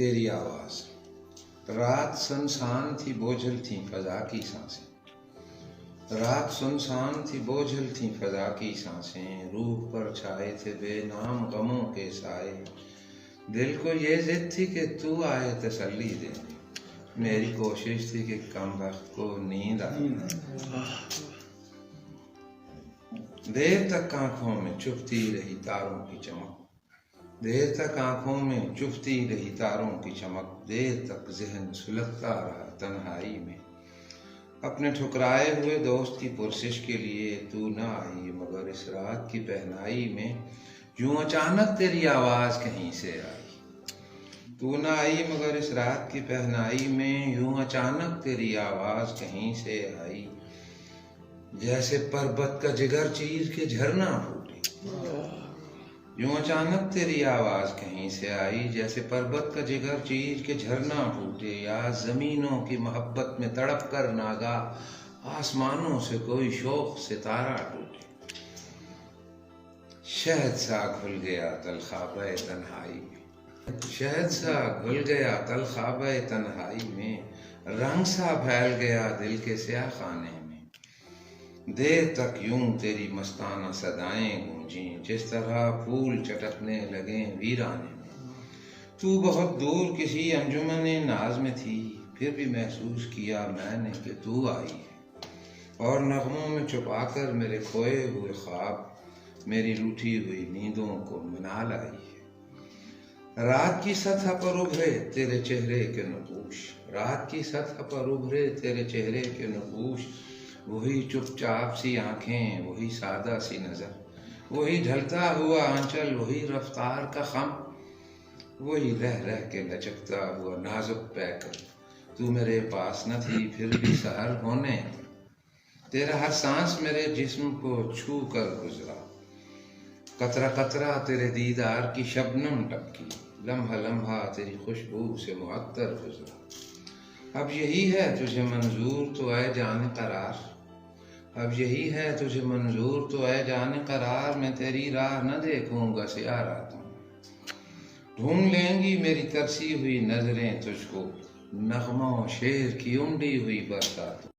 تیری آواز۔ رات سنسان تھی بوجھل تھیں فضا کی سانسیں، رات سنسان تھی بوجھل تھیں فضا کی سانسیں، روح پر چھائے تھے بے نام غموں کے سائے، دل کو یہ ضد تھی کہ تو آئے تسلی دے، میری کوشش تھی کہ کم وقت کو نیند آئے۔ دیر تک آنکھوں میں چھپتی رہی تاروں کی چمک، دیر تک آنکھوں میں چھپتی رہی تاروں کی چمک، دیر تک ذہن سلگتا رہا تنہائی میں، اپنے ٹھکرائے ہوئے دوست کی پرسش کے لیے تو نہ آئی، مگر اس رات کی پہنائی میں یوں اچانک تیری آواز کہیں سے آئی، تو نہ آئی مگر اس رات کی پہنائی میں یوں اچانک تیری آواز کہیں سے آئی، جیسے پربت کا جگر چیر کے جھرنا پھوٹے، یوں اچانک تیری آواز کہیں سے آئی، جیسے پربت کا جگر چیر کے جھرنا پھوٹے، یا زمینوں کی محبت میں تڑپ کر ناگاہ آسمانوں سے کوئی شوق ستارہ ٹوٹے، شہد سا گھل گیا تلخابہ تنہائی میں، شہد سا گھل گیا تلخابہ تنہائی میں، رنگ سا پھیل گیا دل کے سیاہ خانے میں، دیر تک یوں تیری مستانہ صدائیں گونجیں، جس طرح پھول چٹکنے لگیں ویرانے میں، تو بہت دور کسی انجمن ناز میں تھی، پھر بھی محسوس کیا میں نے کہ تو آئی ہے، اور نغموں میں چھپا کر میرے کھوئے ہوئے خواب، میری روٹھی ہوئی نیندوں کو منا لائی ہے۔ رات کی سطح پر ابھرے تیرے چہرے کے نقوش، رات کی سطح پر ابھرے تیرے چہرے کے نقوش، وہی چپ چاپ سی آنکھیں، وہی سادہ سی نظر، وہی ڈھلتا ہوا آنچل، وہی رفتار کا خم، وہی رہ رہ کے لچکتا ہوا نازک پیکر، تو میرے پاس نہ تھی پھر بھی سحر ہونے، تیرا ہر سانس میرے جسم کو چھو کر گزرا، قطرہ قطرہ تیرے دیدار کی شبنم ٹپکی، لمحہ لمحہ تیری خوشبو سے معطر گزرا، اب یہی ہے تجھے منظور تو اے جان قرار، اب یہی ہے تجھے منظور تو اے جان قرار، میں تیری راہ نہ دیکھوں گا سیاہ راتوں میں، ڈھونڈ لیں گی میری ترسی ہوئی نظریں تجھ کو، نغموں شعر کی انڈی ہوئی برساتوں۔